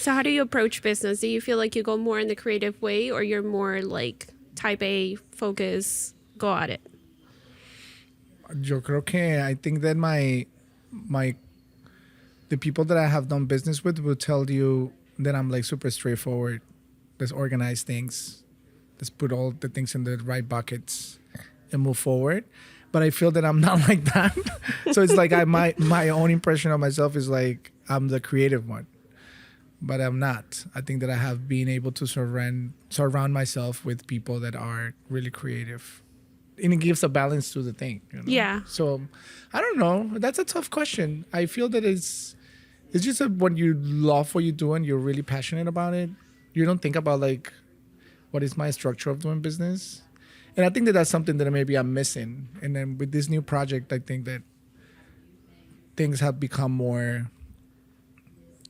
So how do you approach business? Do you feel like you go more in the creative way, or you're more like type A, focus, go at it? Yo creo que I think that my the people that I have done business with will tell you that I'm like super straightforward. Let's organize things. Let's put all the things in the right buckets and move forward. But I feel that I'm not like that. So it's like my own impression of myself is like I'm the creative one, but I'm not. I think that I have been able to surround myself with people that are really creative, and it gives a balance to the thing. You know? Yeah. So I don't know. That's a tough question. I feel that it's just when you love what you do and you're really passionate about it, you don't think about like what is my structure of doing business. And I think that that's something that maybe I'm missing. And then with this new project, I think that things have become more,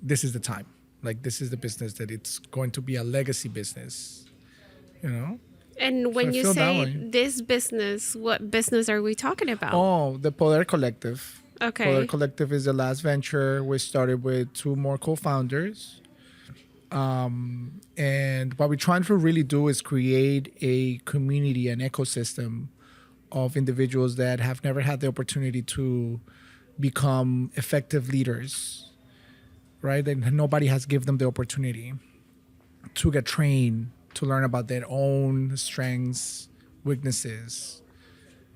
this is the time. Like, this is the business that it's going to be a legacy business, you know? And when I you feel that say way. this business, what business are we talking about? Oh, the Poder Collective. Okay. Poder Collective is the last venture. We started with 2 more co-founders. And what we're trying to really do is create a community, an ecosystem of individuals that have never had the opportunity to become effective leaders, right? And nobody has given them the opportunity to get trained, to learn about their own strengths, weaknesses,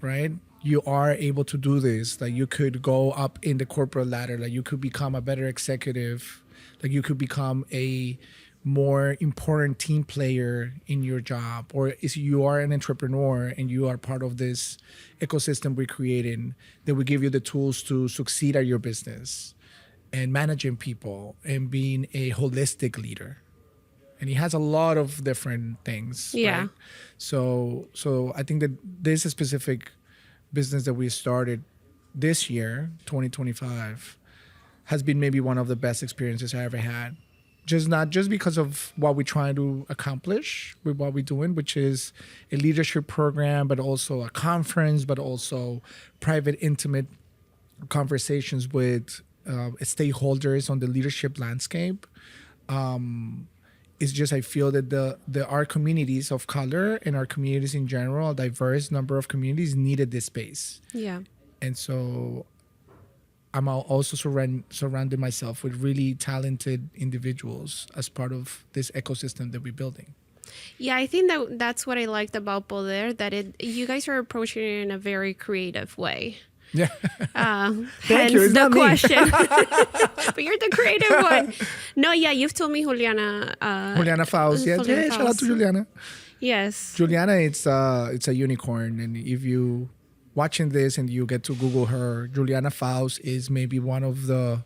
right? You are able to do this. Like, you could go up in the corporate ladder. Like, you could become a better executive. Like, you could become a more important team player in your job. Or if you are an entrepreneur and you are part of this ecosystem we're creating, that will give you the tools to succeed at your business and managing people and being a holistic leader. And he has a lot of different things. Yeah. Right? So I think that this specific business that we started this year, 2025, has been maybe one of the best experiences I ever had. Not just because of what we're trying to accomplish with what we're doing, which is a leadership program, but also a conference, but also private, intimate conversations with stakeholders on the leadership landscape. It's just, I feel that our communities of color and our communities in general, a diverse number of communities, needed this space. Yeah. And so I'm also surrounding myself with really talented individuals as part of this ecosystem that we're building. Yeah, I think that's what I liked about Poder, that you guys are approaching it in a very creative way. Yeah. Hence you. It's the not me. question. But you're the creative one. No, yeah, you've told me Juliana. Juliana Faust. Yes, Juliana shout out Faust. to Juliana. Yes. Juliana, it's a unicorn. And if you watching this and you get to Google her, Juliana Faust is maybe one of the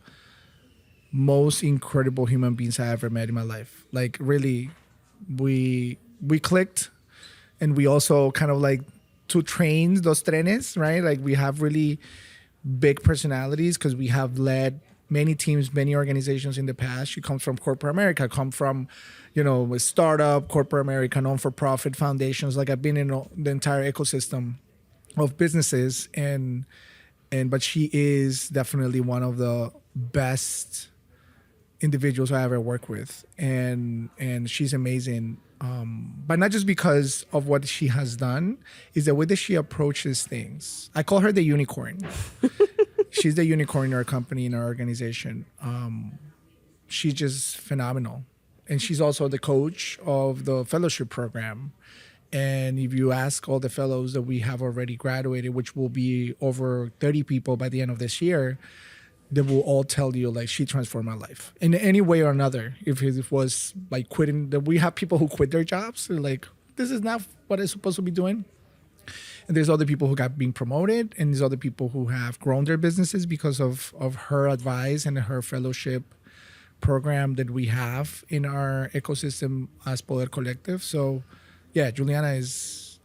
most incredible human beings I ever met in my life. Like, really, we clicked, and we also kind of like two trains, dos trenes, right? Like, we have really big personalities because we have led many teams, many organizations in the past. She comes from corporate America, come from, a startup, corporate America, non-for-profit foundations. Like, I've been in the entire ecosystem of businesses, but she is definitely one of the best individuals I ever worked with, and she's amazing. But not just because of what she has done, is the way that she approaches things. I call her the unicorn. She's the unicorn in our company, in our organization. She's just phenomenal. And she's also the coach of the fellowship program. And if you ask all the fellows that we have already graduated, which will be over 30 people by the end of this year, they will all tell you, like, she transformed my life in any way or another. If it was like quitting, we have people who quit their jobs. They're like, this is not what I'm supposed to be doing. And there's other people who got being promoted, and there's other people who have grown their businesses because of her advice and her fellowship program that we have in our ecosystem as Poder Collective. So yeah, Juliana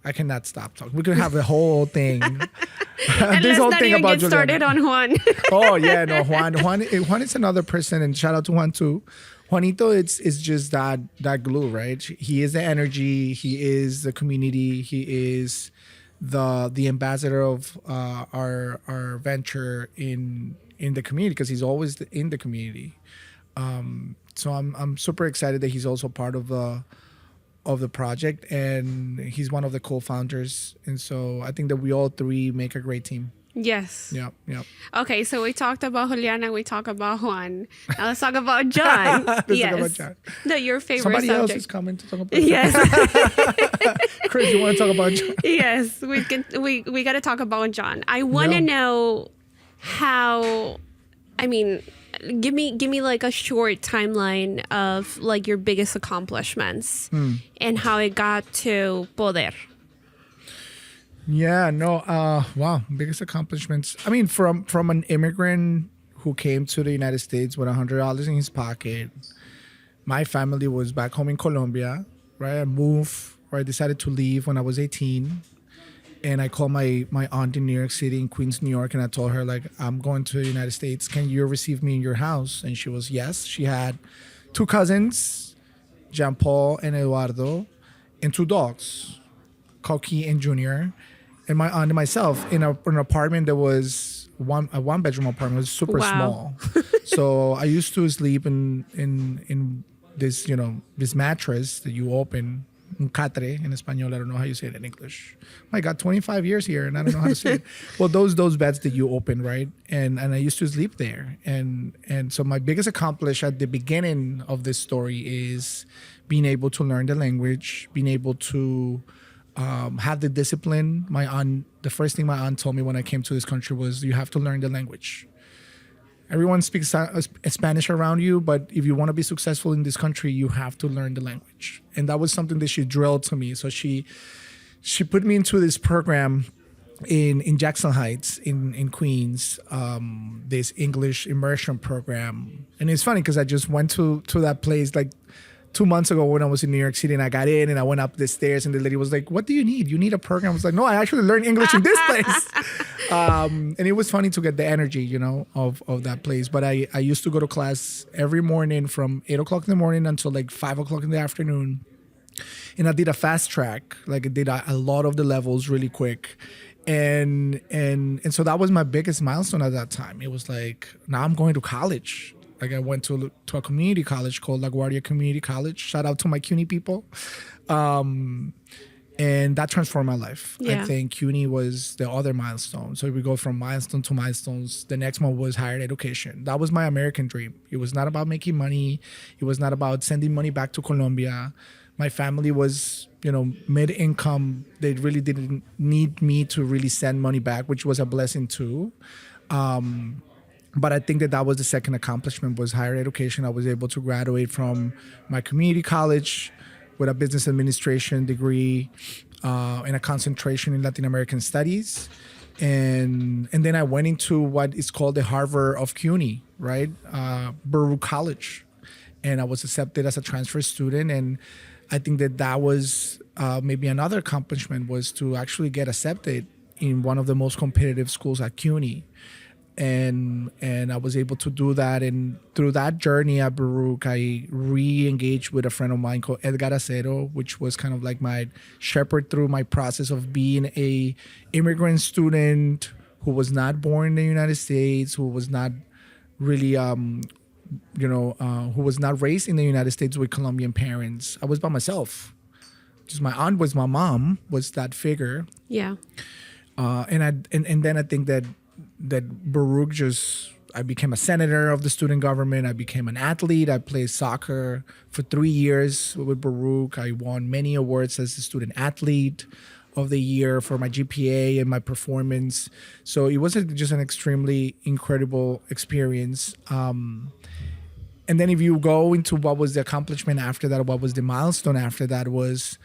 I cannot stop talking. We could have a whole thing. And let's not even get started on Juan. Oh yeah, no, Juan is another person, and shout out to Juan too. Juanito, it's just that glue, right? He is the energy. He is the community. He is the ambassador of our venture in the community, because he's always in the community. So I'm super excited that he's also part of the project, and he's one of the co-founders. And so I think that we all three make a great team. Yes. Yeah, yeah. Okay, so we talked about Juliana, we talked about Juan. Now let's talk about John. Let's yes. talk about John. No, your favorite Somebody subject. else is coming to talk about Yes. Chris, you want to talk about John? Yes, we got to talk about John. I want to Yeah. know how. I mean, give me like a short timeline of like your biggest accomplishments and how it got to Poder. Yeah, no, wow, biggest accomplishments. I mean, from an immigrant who came to the United States with $100 in his pocket. My family was back home in Colombia, right? I moved, or I decided to leave when I was 18. And I called my aunt in New York City, in Queens, New York, and I told her, like, I'm going to the United States. Can you receive me in your house? And she was, yes. She had 2 cousins, Jean Paul and Eduardo, and 2 dogs, Coqui and Junior, and my aunt and myself in an apartment that was a 1-bedroom apartment. It was super Wow. small. So I used to sleep in this, this mattress that you open, un catre in Espanol. I don't know how you say it in English. My God, 25 years here and I don't know how to say it. Well, those beds that you open, right? And I used to sleep there. And so my biggest accomplishment at the beginning of this story is being able to learn the language, being able to have the discipline. The first thing my aunt told me when I came to this country was, you have to learn the language. Everyone speaks Spanish around you, but if you want to be successful in this country, you have to learn the language. And that was something that she drilled to me. So she put me into this program in Jackson Heights in Queens, this English immersion program. And it's funny because I just went to that place like 2 months ago when I was in New York City, and I got in and I went up the stairs and the lady was like, what do you need? You need a program? I was like, no, I actually learned English in this place. And it was funny to get the energy, of that place. But I used to go to class every morning from 8 o'clock in the morning until like 5 o'clock in the afternoon. And I did a fast track. Like I did a lot of the levels really quick. And so that was my biggest milestone at that time. It was like, now I'm going to college. Like I went to a community college called LaGuardia Community College. Shout out to my CUNY people. And that transformed my life. Yeah. I think CUNY was the other milestone. So we go from milestone to milestones. The next one was higher education. That was my American dream. It was not about making money. It was not about sending money back to Colombia. My family was, mid-income. They really didn't need me to really send money back, which was a blessing too. But I think that was the second accomplishment, was higher education. I was able to graduate from my community college with a business administration degree and a concentration in Latin American studies. And then I went into what is called the Harvard of CUNY, right? Baruch College. And I was accepted as a transfer student. And I think that was maybe another accomplishment, was to actually get accepted in one of the most competitive schools at CUNY. And I was able to do that. And through that journey at Baruch, I re-engaged with a friend of mine called Edgar Acero, which was kind of like my shepherd through my process of being a immigrant student who was not born in the United States, who was not really, who was not raised in the United States with Colombian parents. I was by myself. Just my aunt was my mom, was that figure. Yeah. And then I think that Baruch I became a senator of the student government. I became an athlete. I played soccer for 3 years with Baruch. I won many awards as the student athlete of the year for my GPA and my performance. So it was just an extremely incredible experience. And then if you go into what was the accomplishment after that, what was the milestone after that, was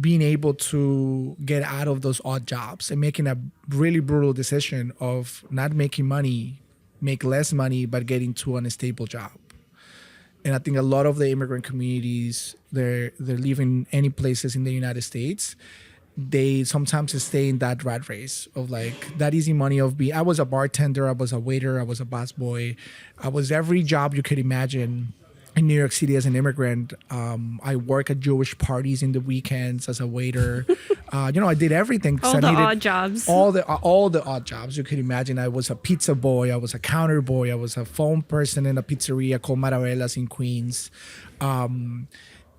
being able to get out of those odd jobs and making a really brutal decision of not making money, make less money, but getting to an unstable job. And I think a lot of the immigrant communities, they're living any places in the United States, they sometimes stay in that rat race of like that easy money of I was a bartender, I was a waiter, I was a busboy, I was every job you could imagine. In New York City as an immigrant, I work at Jewish parties in the weekends as a waiter. I did everything. 'Cause All I the needed odd jobs. all the odd jobs you could imagine. I was a pizza boy, I was a counter boy, I was a phone person in a pizzeria called Maravellas in Queens. And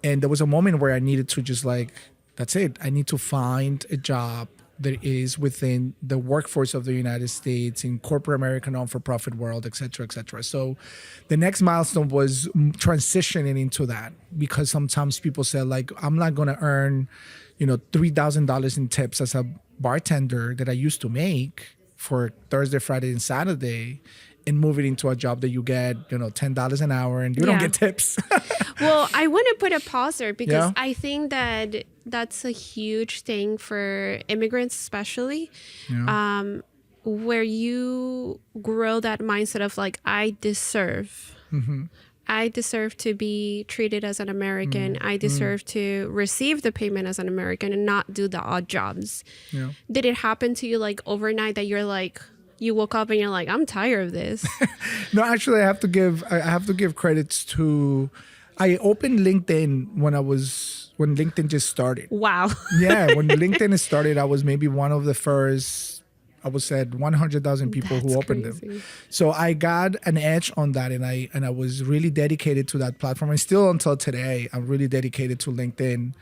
there was a moment where I needed to just like, that's it. I need to find a job that is within the workforce of the United States in corporate America, non-for-profit world, et cetera, et cetera. So the next milestone was transitioning into that, because sometimes people say like, I'm not going to earn, $3,000 in tips as a bartender that I used to make for Thursday, Friday, and Saturday, and move it into a job that you get, $10 an hour and you don't Yeah. get tips. Well, I want to put a pause there because Yeah. I think that that's a huge thing for immigrants, especially, where you grow that mindset of like, I deserve. I deserve to be treated as an American. I deserve to receive the payment as an American and not do the odd jobs. Yeah. Did it happen to you like overnight that you're like, you woke up and you're like, I'm tired of this? No, actually, I have to give credits to. I opened LinkedIn when LinkedIn just started. Wow. Yeah, when LinkedIn started, I was maybe one of the first. I would say 100,000 people who opened them. So I got an edge on that, and I was really dedicated to that platform. And still until today, I'm really dedicated to LinkedIn.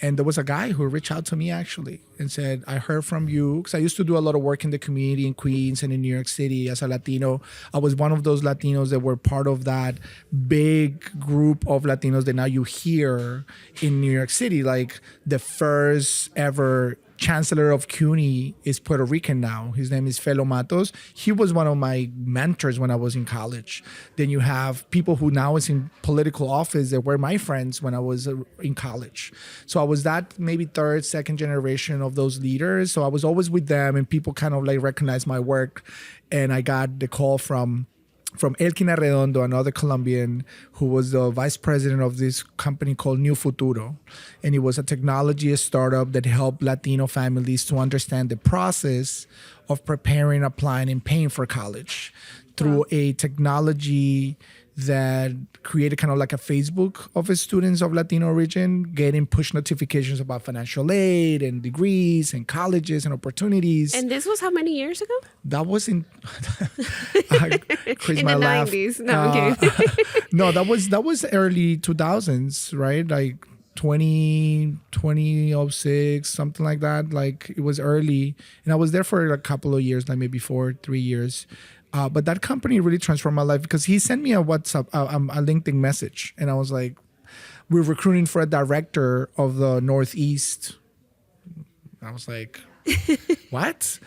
And there was a guy who reached out to me actually and said, I heard from you, because I used to do a lot of work in the community in Queens and in New York City as a Latino. I was one of those Latinos that were part of that big group of Latinos that now you hear in New York City. Like the first ever chancellor of CUNY is Puerto Rican now. His name is Felo Matos. He was one of my mentors when I was in college. Then you have people who now is in political office that were my friends when I was in college. So I was that maybe third, second generation of those leaders. So I was always with them, and people kind of like recognized my work. And I got the call from Elkin Arredondo, another Colombian who was the vice president of this company called New Futuro. And it was a technology startup that helped Latino families to understand the process of preparing, applying, and paying for college through a technology that created kind of like a Facebook of students of Latino origin, getting push notifications about financial aid and degrees and colleges and opportunities. And this was how many years ago? That was in In the 90s. No, okay. No, that was early 2000s, right? Like 2006, something like that. Like it was early, and I was there for a couple of years, like maybe 3 years. But that company really transformed my life, because he sent me a WhatsApp, a LinkedIn message, and I was like, "We're recruiting for a director of the Northeast." I was like, "What?"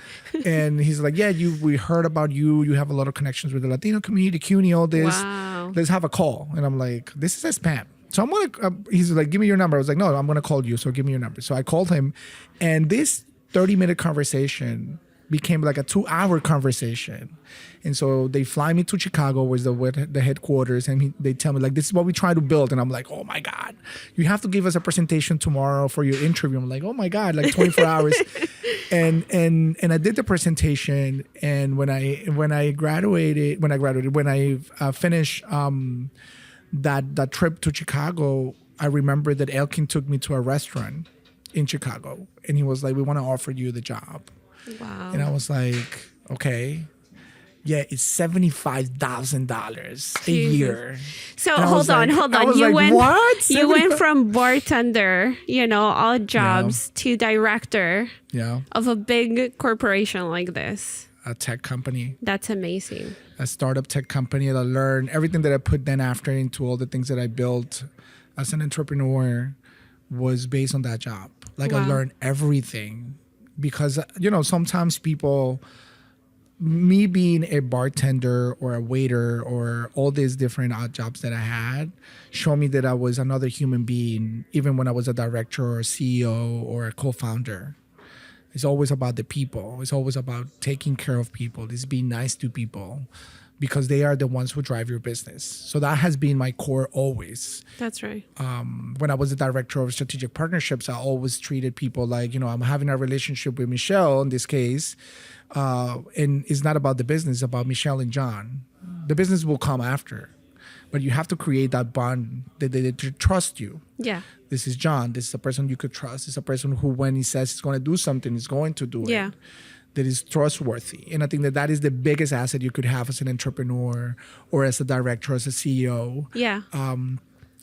And he's like, "Yeah, we heard about you. You have a lot of connections with the Latino community, CUNY, all this. Wow. Let's have a call." And I'm like, "This is a spam." So I'm gonna. He's like, "Give me your number." I was like, "No, I'm gonna call you. So give me your number." So I called him, and this 30-minute conversation became like a 2-hour conversation. And so they fly me to Chicago, where's the headquarters, and they tell me like, this is what we try to build. And I'm like, oh my God, you have to give us a presentation tomorrow for your interview. I'm like, oh my God, like 24 hours. And I did the presentation. And when I finished that trip to Chicago, I remember that Elkin took me to a restaurant in Chicago, and he was like, we want to offer you the job. Wow. And I was like, okay. Yeah, it's $75,000 a year. So And I hold was on. like, I was You like, went what? you went from bartender, odd jobs, to director Yeah, of a big corporation like this. a tech company, That's amazing. a startup tech company that I learned everything that I put then after into all the things that I built as an entrepreneur was based on that job. Like I Wow. learned everything because, sometimes people, me being a bartender or a waiter or all these different odd jobs that I had, show me that I was another human being, even when I was a director or a CEO or a co-founder. It's always about the people. It's always about taking care of people. It's being nice to people because they are the ones who drive your business. So that has been my core always. That's right. When I was the director of strategic partnerships, I always treated people like, I'm having a relationship with Michelle in this case. And it's not about the business, it's about Michelle and John. The business will come after. but you have to create that bond that they trust you. Yeah. This is John. This is a person you could trust. It's a person who, when he says he's going to do something, he's going to do Yeah. it. That is trustworthy. And I think that that is the biggest asset you could have as an entrepreneur or as a director, as a CEO. Yeah.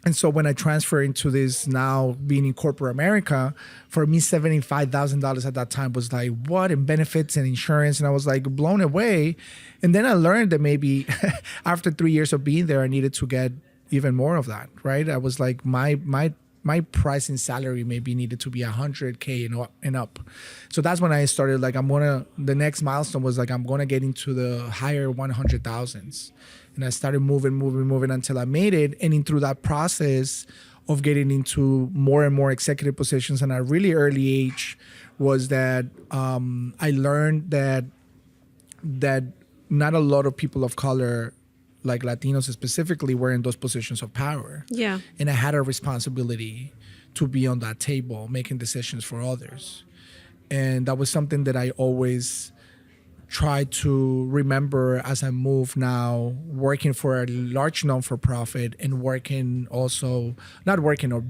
And so when I transfer into this now being in corporate America, for me, $75,000 at that time was like, what? And benefits and insurance. And I was like blown away. And then I learned that maybe after 3 years of being there, I needed to get even more of that, right? I was like, my price in salary maybe needed to be 100K and up. So that's when I started, like, the next milestone was like, I'm going to get into the higher 100,000s. And I started moving until I made it. And through that process of getting into more and more executive positions at a really early age was that I learned that not a lot of people of color, like Latinos specifically, were in those positions of power. Yeah. And I had a responsibility to be on that table, making decisions for others. And that was something that I always try to remember as I move now, working for a large non-for-profit and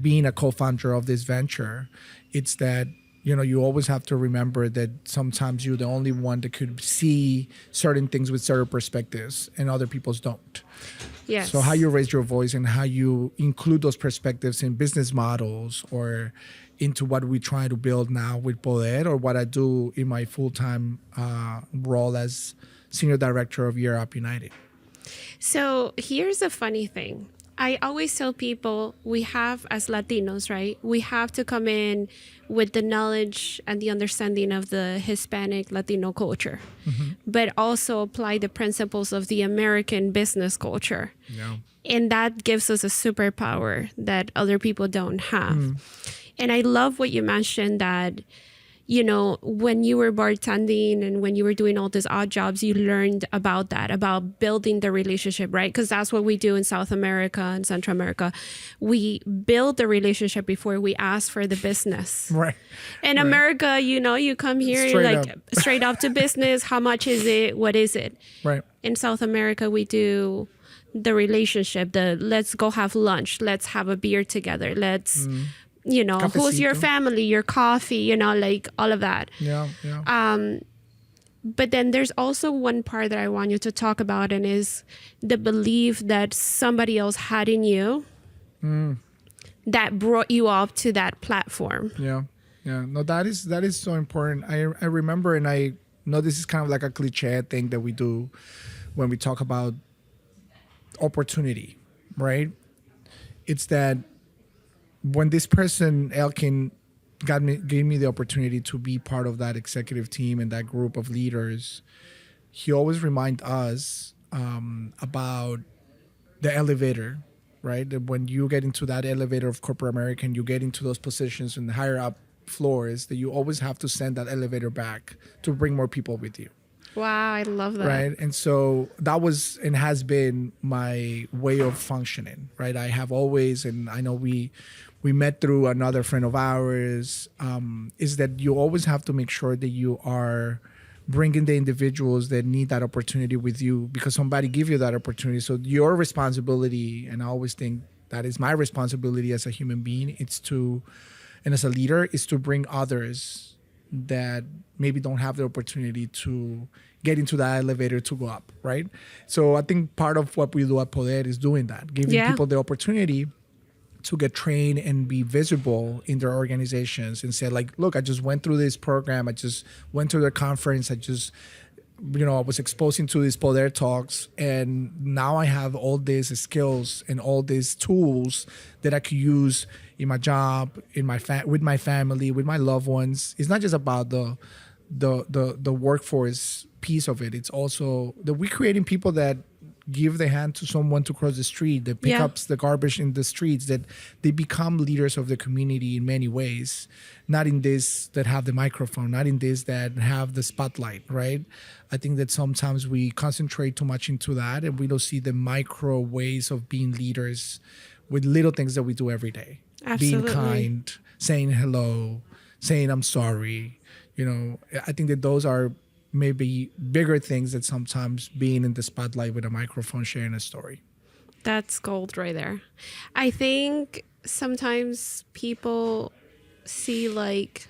being a co-founder of this venture. It's that, you always have to remember that sometimes you're the only one that could see certain things with certain perspectives and other people's don't. Yes. So how you raise your voice and how you include those perspectives in business models or into what we try to build now with Poder, or what I do in my full-time role as Senior Director of Year Up United. So here's a funny thing. I always tell people we have, as Latinos, right, we have to come in with the knowledge and the understanding of the Hispanic Latino culture, but also apply the principles of the American business culture. Yeah. And that gives us a superpower that other people don't have. And I love what you mentioned that, when you were bartending and when you were doing all these odd jobs, you learned about that, about building the relationship, right? Because that's what we do in South America and Central America. We build the relationship before we ask for the business. Right. In America, you come here, Straight you're like up. straight up to business. How much is it? What is it? Right. In South America, we do the relationship, let's go have lunch. Let's have a beer together. Let's... who's your Cafecito. family, your coffee, like all of that. Yeah. Yeah. But then there's also one part that I want you to talk about, and is the belief that somebody else had in you that brought you up to that platform. Yeah. No, that is so important. I remember, and I know this is kind of like a cliche thing that we do when we talk about opportunity, right? It's that when this person, Elkin, gave me the opportunity to be part of that executive team and that group of leaders, he always remind us about the elevator, right? That when you get into that elevator of corporate America and you get into those positions in the higher up floors, that you always have to send that elevator back to bring more people with you. Wow, I love that. Right. And so that was and has been my way of functioning. Right. I have always, and I know we met through another friend of ours, is that you always have to make sure that you are bringing the individuals that need that opportunity with you, because somebody give you that opportunity. So your responsibility, and I always think that is my responsibility as a human being, and as a leader, is to bring others that maybe don't have the opportunity to get into that elevator to go up, right? So I think part of what we do at Poder is doing that, giving people the opportunity to get trained and be visible in their organizations and say, like, look, I just went through this program. I just went to the conference. I just, I was exposing to these Poder talks. And now I have all these skills and all these tools that I could use in my job, with my family, with my loved ones. It's not just about the workforce piece of it. It's also that we're creating people that give the hand to someone to cross the street, that pick up the garbage in the streets, that they become leaders of the community in many ways, not in this that have the microphone, not in this that have the spotlight, right? I think that sometimes we concentrate too much into that and we don't see the micro ways of being leaders with little things that we do every day. Absolutely. Being kind, saying hello, saying I'm sorry. I think that those are maybe bigger things that sometimes being in the spotlight with a microphone sharing a story. That's gold right there. I think sometimes people see like,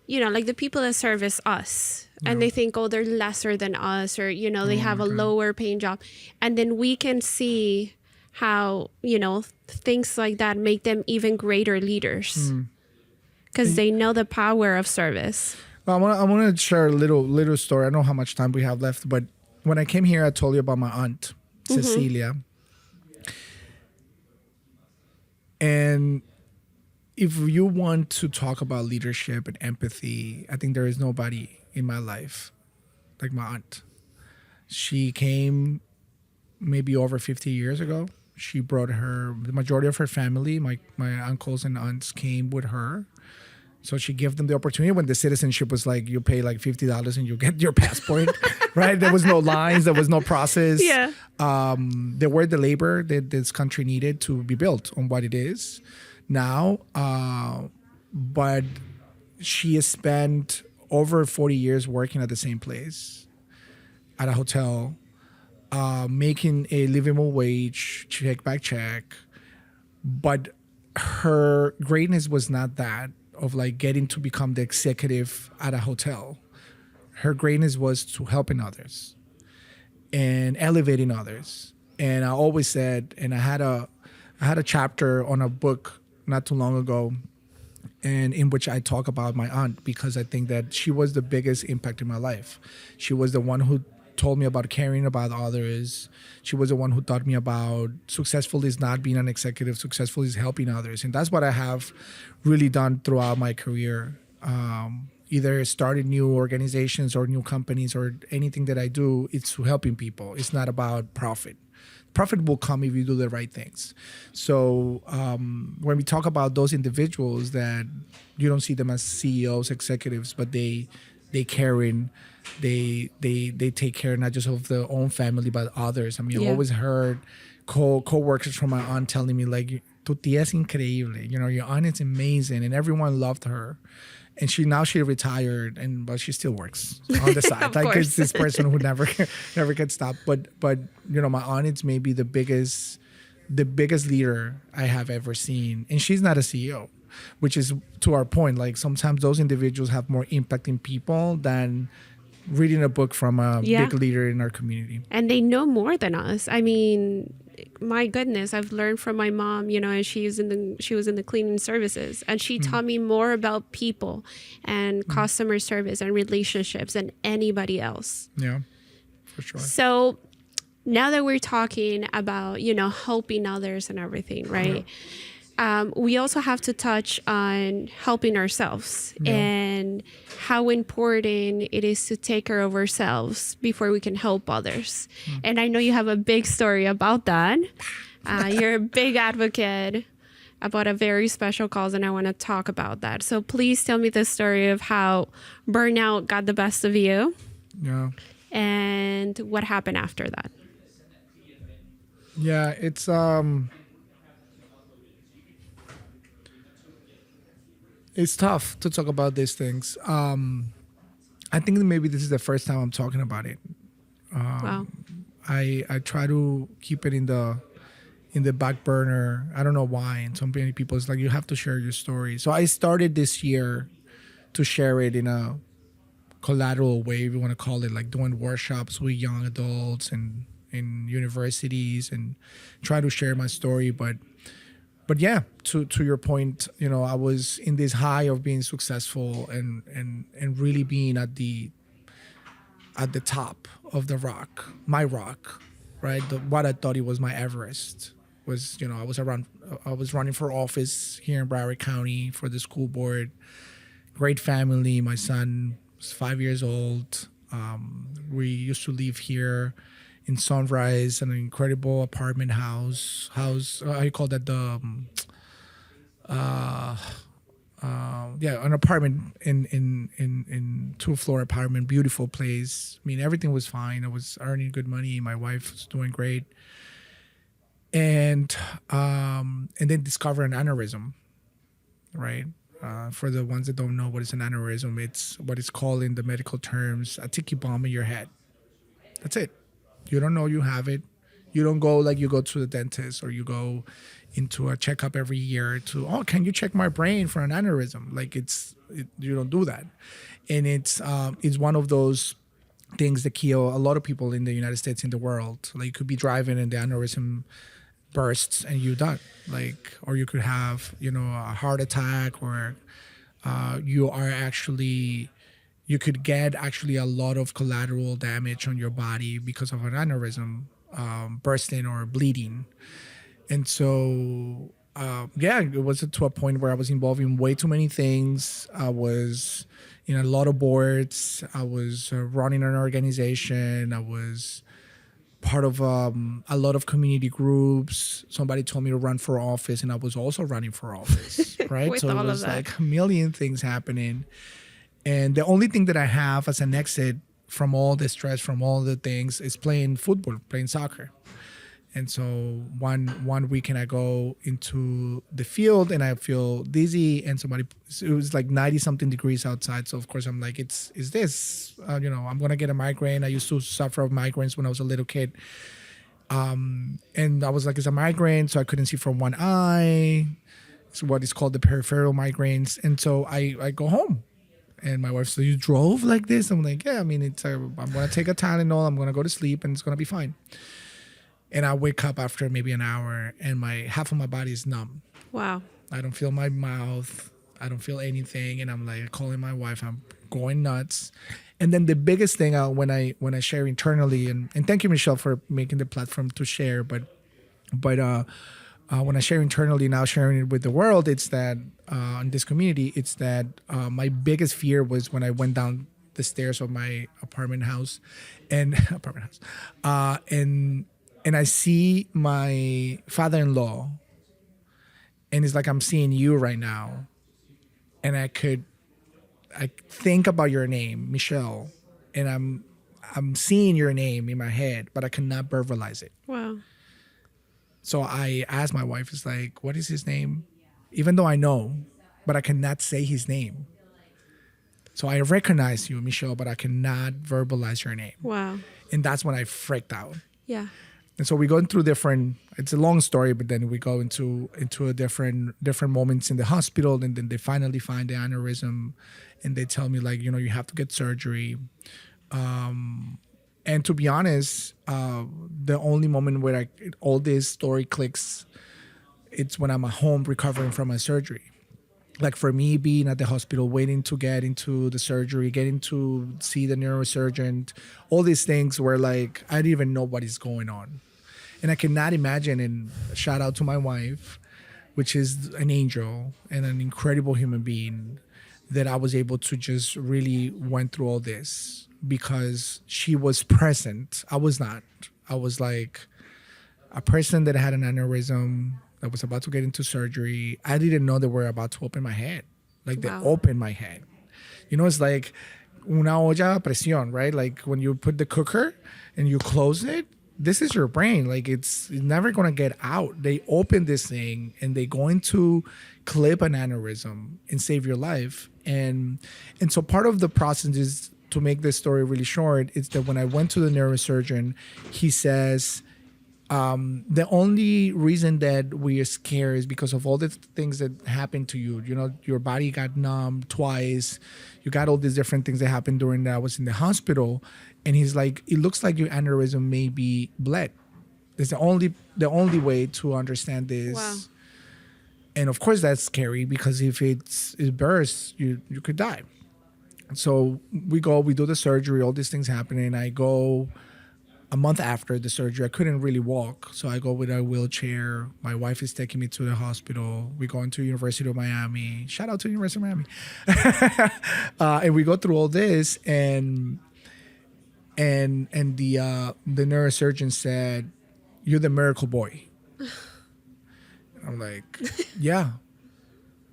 like the people that service us and they think, oh, they're lesser than us, or, they have a lower paying job. And then we can see how, things like that make them even greater leaders because they know the power of service. Well, I want to share a little story. I don't know how much time we have left, but when I came here, I told you about my aunt, Cecilia. And if you want to talk about leadership and empathy, I think there is nobody in my life like my aunt. She came maybe over 50 years ago. She brought the majority of her family, my uncles and aunts came with her. So she gave them the opportunity when the citizenship was like, you pay like $50 and you get your passport, right? There was no lines. There was no process. Yeah. There were the labor that this country needed to be built on what it is now. But she has spent over 40 years working at the same place, at a hotel, making a livable wage, check by check. But her greatness was not that of like getting to become the executive at a hotel. Her greatness was to helping others and elevating others. And I always said, and I had a chapter on a book not too long ago, and in which I talk about my aunt, because I think that she was the biggest impact in my life. She was the one who told me about caring about others. She was the one who taught me about successful is not being an executive, successful is helping others. And that's what I have really done throughout my career. Either started new organizations or new companies or anything that I do, it's helping people. It's not about profit. Profit will come if you do the right things. So when we talk about those individuals that you don't see them as CEOs, executives, but they caring, they take care not just of their own family but others. I mean, I always heard co-workers from my aunt telling me like, "Tu tía es increíble. Your aunt is amazing," and everyone loved her. And she retired, but she still works on the side. Like it's this person who never gets stopped. But my aunt is maybe the biggest leader I have ever seen, and she's not a CEO, which is to our point. Like sometimes those individuals have more impact in people than reading a book from a big leader in our community. And they know more than us. I mean, my goodness, I've learned from my mom, and she was in the cleaning services, and she taught me more about people and customer service and relationships than anybody else. Yeah, for sure. So now that we're talking about, helping others and everything, right? We also have to touch on helping ourselves and how important it is to take care of ourselves before we can help others. And I know you have a big story about that. You're a big advocate about a very special cause, and I want to talk about that. So please tell me the story of how burnout got the best of you. Yeah. And what happened after that. Yeah, it's It's tough to talk about these things. I think that maybe this is the first time I'm talking about it. Wow. I try to keep it in the back burner. I don't know why. And so many people, it's like, you have to share your story. So I started this year to share it in a collateral way, if you want to call it, like doing workshops with young adults and in universities and try to share my story. But yeah, to your point, I was in this high of being successful and really being at the top of the rock, my rock, right? What I thought it was my Everest was, I was running for office here in Broward County for the school board. Great family. My son was 5 years old. We used to live here in Sunrise, an incredible apartment house. How you call that? An apartment in 2-floor apartment, beautiful place. I mean, everything was fine. I was earning good money. My wife was doing great, and then discover an aneurysm, right? For the ones that don't know what is an aneurysm, it's what is called in the medical terms a ticky bomb in your head. That's it. You don't know you have it. You don't go like you go to the dentist or you go into a checkup every year to, oh, can you check my brain for an aneurysm? Like you don't do that. And it's one of those things that kill a lot of people in the United States, in the world. Like you could be driving and the aneurysm bursts and you're done. Like, or you could have, a heart attack, or you could get actually a lot of collateral damage on your body because of an aneurysm bursting or bleeding. And so, it was to a point where I was involved in way too many things. I was in a lot of boards. I was running an organization. I was part of a lot of community groups. Somebody told me to run for office, and I was also running for office, right? With So all it of was that. like a million things happening. And the only thing that I have as an exit from all the stress, from all the things, is playing football, playing soccer. And so one weekend I go into the field and I feel dizzy, and it was like 90 something degrees outside. So of course I'm like, is this, I'm going to get a migraine. I used to suffer of migraines when I was a little kid. And I was like, it's a migraine. So I couldn't see from one eye. It's what is called the peripheral migraines. And so I go home. And my wife said, you drove like this? I'm like, yeah, I mean, I'm going to take a Tylenol. I'm going to go to sleep and it's going to be fine. And I wake up after maybe an hour and half of my body is numb. Wow. I don't feel my mouth. I don't feel anything. And I'm like calling my wife. I'm going nuts. And then the biggest thing when I share internally, and thank you, Michelle, for making the platform to share. But when I share internally, now sharing it with the world, it's that in this community, it's that my biggest fear was when I went down the stairs of my apartment house, and and I see my father-in-law, and it's like I'm seeing you right now, and I think about your name, Michelle, and I'm seeing your name in my head, but I cannot verbalize it. Wow. So I asked my wife, it's like, what is his name? Even though I know, but I cannot say his name. So I recognize you, Michelle, but I cannot verbalize your name. Wow. And that's when I freaked out. Yeah. And so we go through it's a long story, but then we go into a different moments in the hospital, and then they finally find the aneurysm, and they tell me, like, you have to get surgery. And to be honest, the only moment where all this story clicks, it's when I'm at home recovering from my surgery. Like for me, being at the hospital, waiting to get into the surgery, getting to see the neurosurgeon, all these things where like I didn't even know what is going on. And I cannot imagine, and shout out to my wife, which is an angel and an incredible human being, that I was able to just really went through all this because she was present. I was not. I was like a person that had an aneurysm that was about to get into surgery. I didn't know they were about to open my head. Like they Wow. opened my head. It's like una olla a presión, right? Like when you put the cooker and you close it, this is your brain. Like it's never going to get out. They open this thing and they're going to clip an aneurysm and save your life. And so part of the process is, to make this story really short, it's that when I went to the neurosurgeon, he says, the only reason that we are scared is because of all the things that happened to you. Your body got numb twice. You got all these different things that happened during that I was in the hospital. And he's like, it looks like your aneurysm may be bled. It's the only way to understand this. Wow. And of course that's scary, because if it bursts, you could die. So we do the surgery, all these things happening. I go a month after the surgery. I couldn't really walk, so I go with a wheelchair. My wife is taking me to the hospital. We go into University of Miami. Shout out to University of Miami. And we go through all this, and the neurosurgeon said, "You're the miracle boy." I'm like, yeah.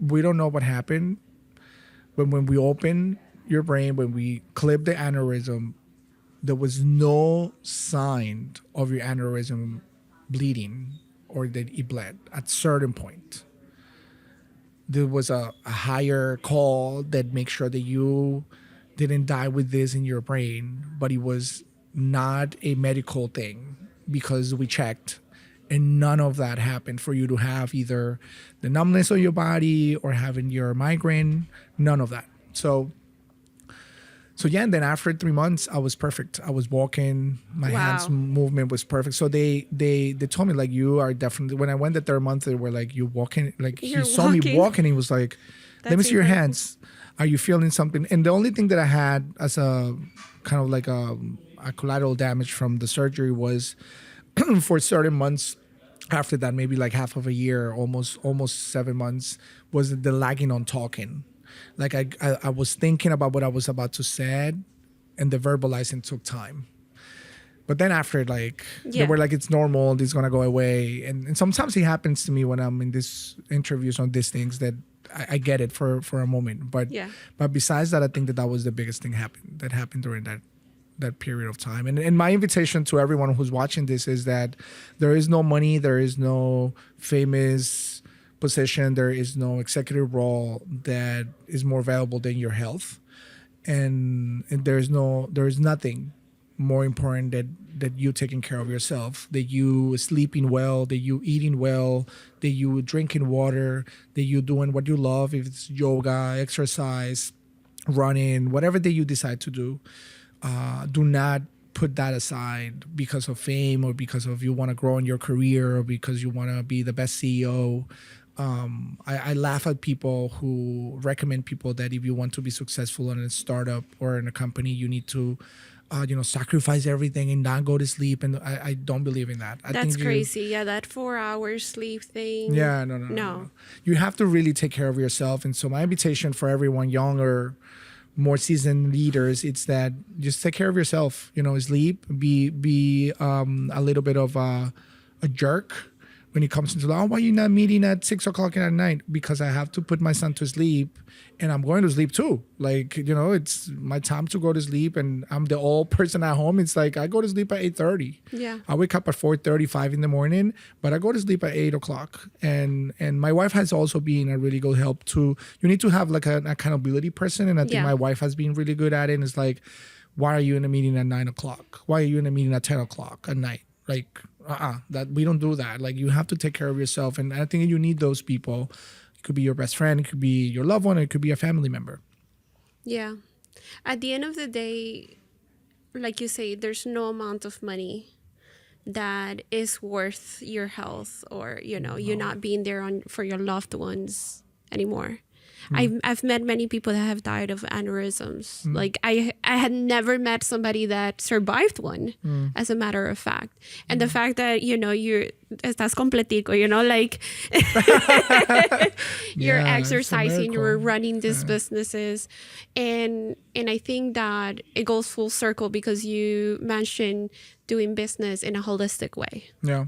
We don't know what happened, but when we open your brain, when we clip the aneurysm, there was no sign of your aneurysm bleeding or that it bled at certain point. There was a higher call that makes sure that you didn't die with this in your brain, but it was not a medical thing. because we checked and none of that happened for you to have either the numbness on your body or having your migraine, none of that. So yeah, and then after 3 months, I was perfect. I was walking, my hands movement was perfect. So they told me like, you are definitely. When I went the third month, they were like, you walking. Like he saw me walking, he was like, let me see your hands. Are you feeling something? And the only thing that I had as a kind of like a collateral damage from the surgery was for certain months after that, maybe like half of a year, almost 7 months, was the lagging on talking. Like I was thinking about what I was about to say, and the verbalizing took time. But then after, like, they were like, it's normal, this is going to go away. And sometimes it happens to me when I'm in these interviews on these things that I get it for a moment. But besides that, I think that was the biggest thing that happened during that period of time. And my invitation to everyone who's watching this is that there is no money, there is no famous position, there is no executive role that is more valuable than your health, and there is nothing more important that you taking care of yourself, that you sleeping well, that you eating well, that you drinking water, that you doing what you love, if it's yoga, exercise, running, whatever that you decide to do. Do not put that aside because of fame or because of you want to grow in your career or because you want to be the best CEO. I laugh at people who recommend people that if you want to be successful in a startup or in a company, you need to, sacrifice everything and not go to sleep. And I don't believe in that. That's crazy. Yeah, that 4 hours sleep thing. Yeah, no. You have to really take care of yourself. And so my invitation for everyone, younger, more seasoned leaders, it's that just take care of yourself. Sleep, be a little bit of a jerk when it comes into, why are you not meeting at 6 o'clock at night? Because I have to put my son to sleep and I'm going to sleep too. Like, it's my time to go to sleep and I'm the old person at home. It's like, I go to sleep at 8:30. Yeah. I wake up at 4:35 in the morning, but I go to sleep at 8 o'clock. And my wife has also been a really good help too. You need to have like an accountability person. And I think my wife has been really good at it. And it's like, why are you in a meeting at 9 o'clock? Why are you in a meeting at 10 o'clock at night? Like, that we don't do that. Like, you have to take care of yourself. And I think you need those people. It could be your best friend. It could be your loved one. It could be a family member. Yeah. At the end of the day, like you say, there's no amount of money that is worth your health or, you not being there for your loved ones anymore. I've met many people that have died of aneurysms. Like I had never met somebody that survived one, as a matter of fact. And the fact that, you're estás completico, like you're exercising, you're running these businesses. And I think that it goes full circle because you mentioned doing business in a holistic way. Yeah.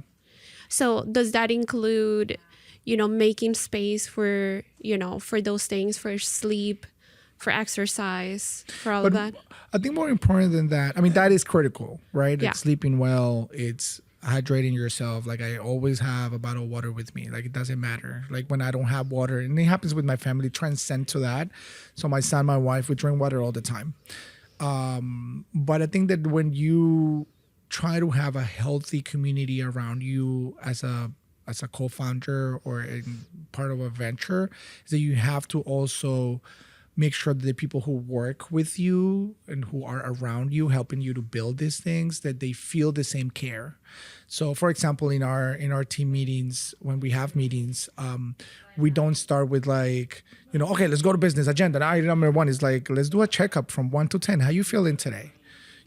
So does that include making space for, for those things, for sleep, for exercise, for all of that? I think more important than that, that is critical, right? Yeah. It's sleeping well, it's hydrating yourself. Like, I always have a bottle of water with me. Like, it doesn't matter. Like, when I don't have water, and it happens with my family, transcend to that. So my son, my wife, we drink water all the time. But I think that when you try to have a healthy community around you as a co-founder or in part of a venture, is that you have to also make sure that the people who work with you and who are around you, helping you to build these things, that they feel the same care. So, for example, in our team meetings, when we have meetings, we don't start with like, okay, let's go to business agenda. Item number 1 is like, let's do a checkup from 1 to 10. How you feeling today?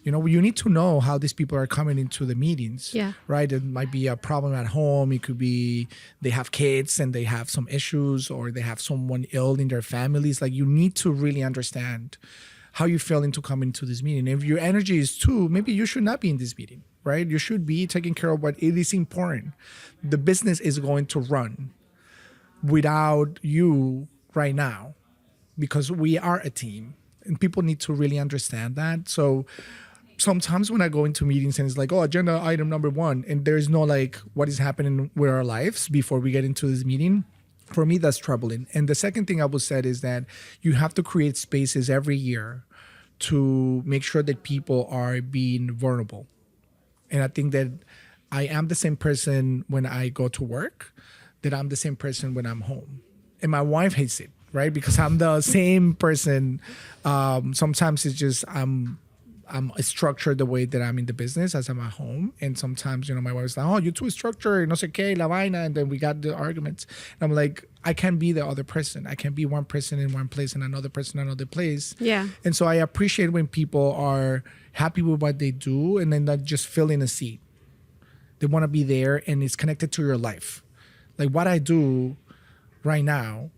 You need to know how these people are coming into the meetings, right? It might be a problem at home. It could be they have kids and they have some issues, or they have someone ill in their families. Like, you need to really understand how you're feeling to come into this meeting. If your energy is 2, maybe you should not be in this meeting, right? You should be taking care of what it is important. The business is going to run without you right now because we are a team, and people need to really understand that. So sometimes when I go into meetings and it's like, agenda item number 1, and there's no like what is happening with our lives before we get into this meeting, for me, that's troubling. And the second thing I would say is that you have to create spaces every year to make sure that people are being vulnerable. And I think that I am the same person when I go to work that I'm the same person when I'm home. And my wife hates it, right? Because I'm the same person. Sometimes it's just I'm structured the way that I'm in the business as I'm at home. And sometimes, my wife's like, oh, you're too structured, no sé qué, la vaina. And then we got the arguments. And I'm like, I can't be the other person. I can't be one person in one place and another person in another place. Yeah. And so I appreciate when people are happy with what they do and then not just filling a seat. They want to be there and it's connected to your life. Like what I do right now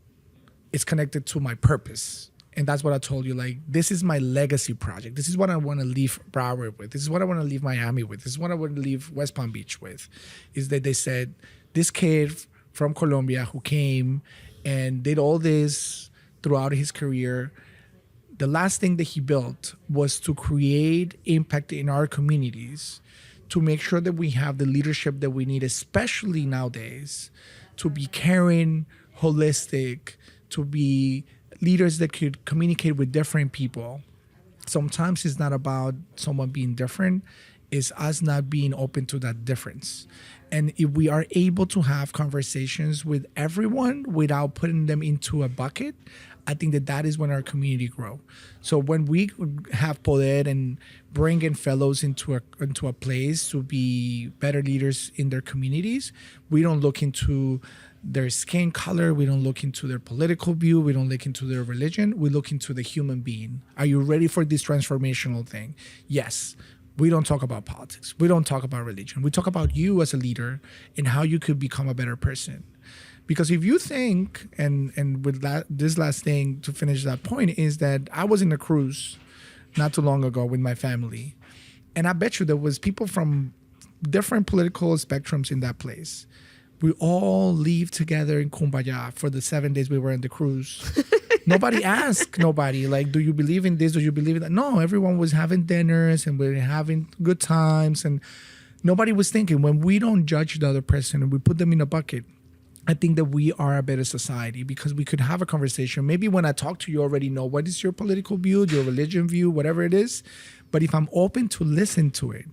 is connected to my purpose. And that's what I told you. Like, this is my legacy project. This is what I want to leave Broward with. This is what I want to leave Miami with. This is what I want to leave West Palm Beach with. Is that they said, this kid from Colombia who came and did all this throughout his career, the last thing that he built was to create impact in our communities, to make sure that we have the leadership that we need, especially nowadays, to be caring, holistic, to be leaders that could communicate with different people. Sometimes it's not about someone being different, it's us not being open to that difference. And if we are able to have conversations with everyone without putting them into a bucket, I think that is when our community grow. So when we have poder and bring in fellows into a place to be better leaders in their communities, we don't look into their skin color, we don't look into their political view, we don't look into their religion, we look into the human being. Are you ready for this transformational thing? Yes. We don't talk about politics. We don't talk about religion. We talk about you as a leader and how you could become a better person. Because if you think, and with this last thing to finish that point, is that I was in a cruise not too long ago with my family. And I bet you there was people from different political spectrums in that place. We all leave together in Kumbaya for the 7 days we were on the cruise. Nobody asked nobody, like, do you believe in this? Do you believe in that? No, everyone was having dinners and we were having good times. And nobody was thinking, when we don't judge the other person and we put them in a bucket, I think that we are a better society because we could have a conversation. Maybe when I talk to you, you already know what is your political view, your religion view, whatever it is. But if I'm open to listen to it,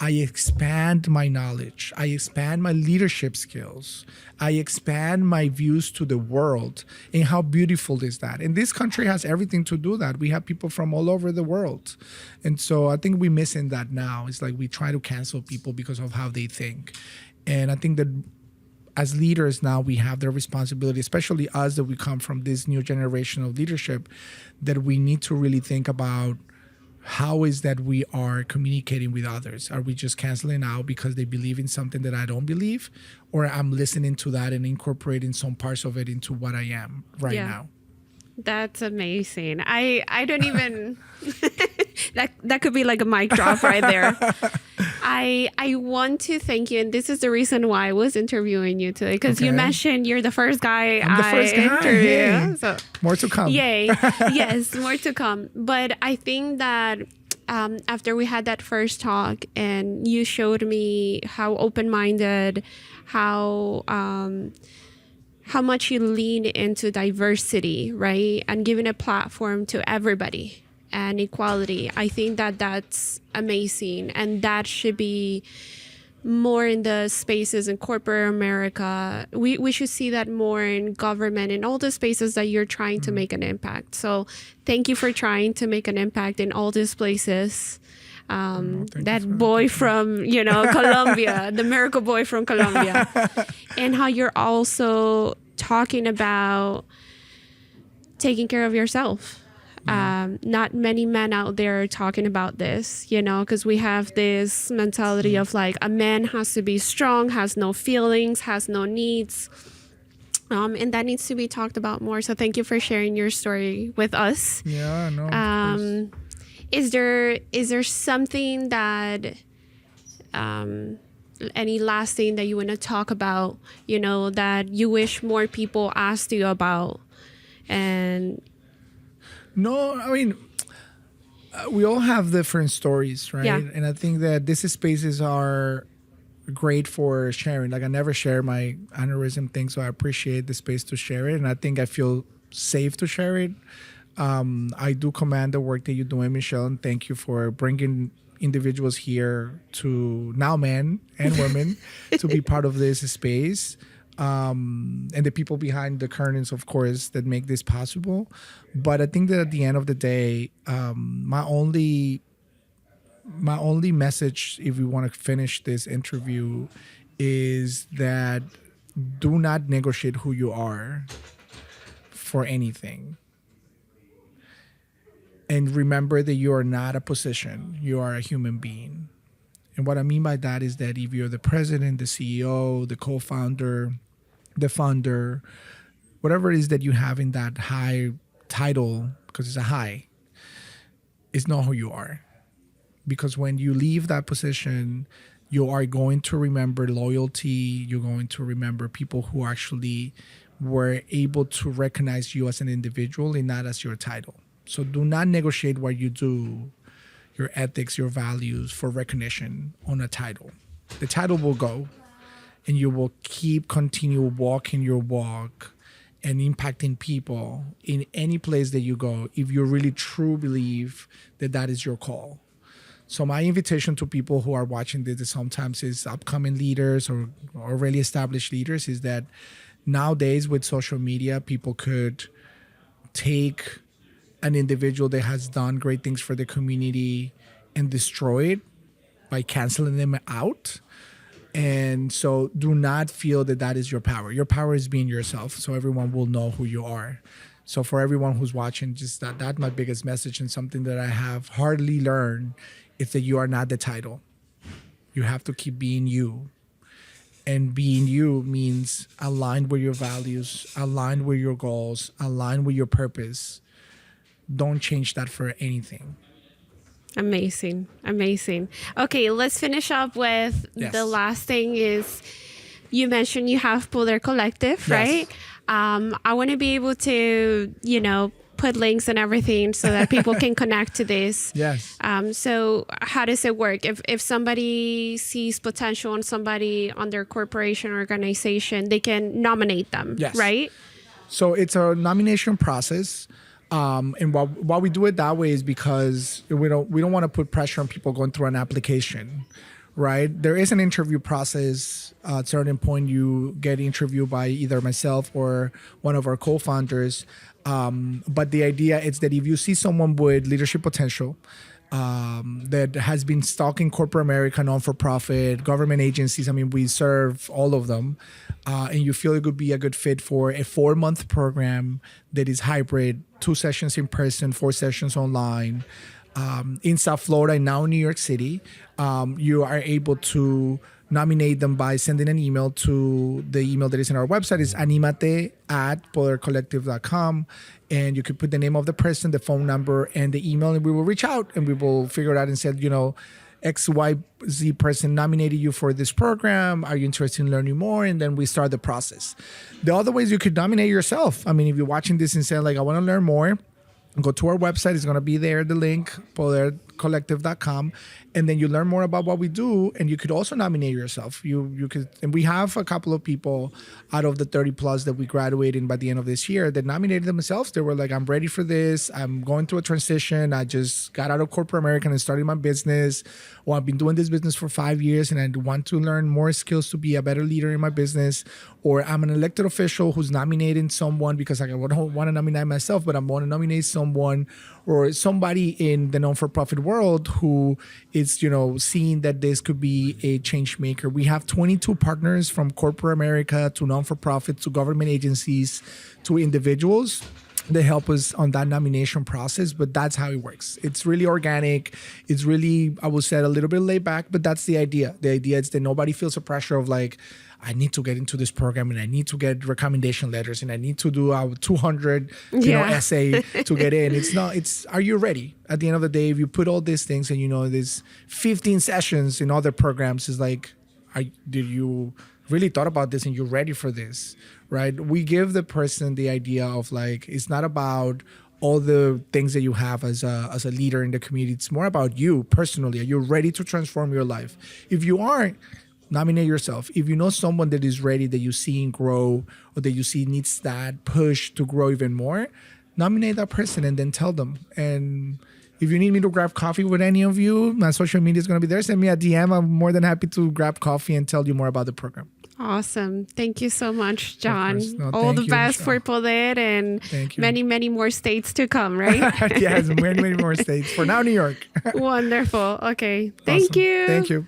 I expand my knowledge. I expand my leadership skills. I expand my views to the world. And how beautiful is that? And this country has everything to do that. We have people from all over the world. And so I think we're missing that now. It's like we try to cancel people because of how they think. And I think that as leaders now, we have the responsibility, especially us that we come from this new generation of leadership, that we need to really think about how is that we are communicating with others? Are we just canceling out because they believe in something that I don't believe? Or I'm listening to that and incorporating some parts of it into what I am right now? That's amazing. I don't even that could be like a mic drop right there. I want to thank you, and this is the reason why I was interviewing you today, because you mentioned you're the first guy I interviewed. Hey. So more to come. Yay. Yes, more to come. But I think that after we had that first talk and you showed me how open-minded, how much you lean into diversity, right? And giving a platform to everybody and equality. I think that that's amazing. And that should be more in the spaces in corporate America. We should see that more in government, in all the spaces that you're trying to make an impact. So thank you for trying to make an impact in all these places. That boy from, Colombia, the miracle boy from Colombia, and how you're also talking about taking care of yourself. Not many men out there are talking about this, because we have this mentality of like a man has to be strong, has no feelings, has no needs. And that needs to be talked about more. So thank you for sharing your story with us. Yeah, no. Is there something that, any last thing that you want to talk about, that you wish more people asked you about? And no, I mean, we all have different stories, right? Yeah. And I think that these spaces are great for sharing. Like I never share my aneurysm thing, so I appreciate the space to share it. And I think I feel safe to share it. I do commend the work that you're doing, Michelle, and thank you for bringing individuals here, to now men and women, to be part of this space. And the people behind the curtains, of course, that make this possible. But I think that at the end of the day, my only message, if we want to finish this interview, is that do not negotiate who you are for anything. And remember that you are not a position, you are a human being. And what I mean by that is that if you're the president, the CEO, the co-founder, the founder, whatever it is that you have in that high title, because it's a high, it's not who you are. Because when you leave that position, you are going to remember loyalty. You're going to remember people who actually were able to recognize you as an individual and not as your title. So do not negotiate what you do, your ethics, your values, for recognition on a title. The title will go, and you will continue walking your walk and impacting people in any place that you go if you really truly believe that that is your call. So my invitation to people who are watching this, sometimes is upcoming leaders or already established leaders, is that nowadays with social media, people could take an individual that has done great things for the community and destroy it by canceling them out. And so do not feel that that is your power. Your power is being yourself, so everyone will know who you are. So for everyone who's watching, just that's my biggest message, and something that I have hardly learned is that you are not the title. You have to keep being you. And being you means aligned with your values, aligned with your goals, aligned with your purpose. Don't change that for anything. Amazing. Amazing. Okay, let's finish up with the last thing is, you mentioned you have Poder Collective, right? I want to be able to, put links and everything so that people can connect to this. Yes. So how does it work? If somebody sees potential in somebody on their corporation or organization, they can nominate them, right? So it's a nomination process. And why we do it that way is because we don't want to put pressure on people going through an application, right? There is an interview process. At a certain point, you get interviewed by either myself or one of our co-founders. But the idea is that if you see someone with leadership potential, that has been stalking corporate America, non-for-profit, government agencies, I mean, we serve all of them, and you feel it would be a good fit for a 4-month program that is hybrid, 2 sessions in person, 4 sessions online, in South Florida and now in New York City, you are able to nominate them by sending an email to the email that is in our website. Is animate@podercollective.com, and you could put the name of the person, the phone number, and the email, and we will reach out and we will figure it out and say, XYZ person nominated you for this program. Are you interested in learning more? And then we start the process. The other ways, you could nominate yourself. I mean, if you're watching this and say, I want to learn more, go to our website. It's going to be there, the link, podercollective.com. And then you learn more about what we do. And you could also nominate yourself. You could, and we have a couple of people out of the 30 plus that we graduated by the end of this year that nominated themselves. They were like, I'm ready for this. I'm going through a transition. I just got out of corporate America and started my business. Or I've been doing this business for 5 years and I want to learn more skills to be a better leader in my business. Or I'm an elected official who's nominating someone because I don't want to nominate myself, but I want to nominate someone or somebody in the non-for-profit world who is, seeing that this could be a change maker. We have 22 partners, from corporate America to non-for-profit to government agencies to individuals, that help us on that nomination process. But that's how it works. It's really organic. It's really, I would say, a little bit laid back, but that's the idea. The idea is that nobody feels the pressure of I need to get into this program and I need to get recommendation letters and I need to do a 200 essay to get in. It's are you ready? At the end of the day, if you put all these things and there's 15 sessions in other programs, it's did you really thought about this and you're ready for this, right? We give the person the idea of it's not about all the things that you have as a leader in the community. It's more about you personally. Are you ready to transform your life? If you aren't, nominate yourself. If you know someone that is ready, that you see grow, or that you see needs that push to grow even more, nominate that person and then tell them. And If you need me to grab coffee with any of you, my social media is going to be there. Send me a DM. I'm more than happy to grab coffee and tell you more about the program. Awesome. Thank you so much, John. No, all the you, best Michelle. for Poder and many, many more states to come, right? Yes, many, many more states. For now, New York. Wonderful. Okay. Thank Awesome. you. Thank you.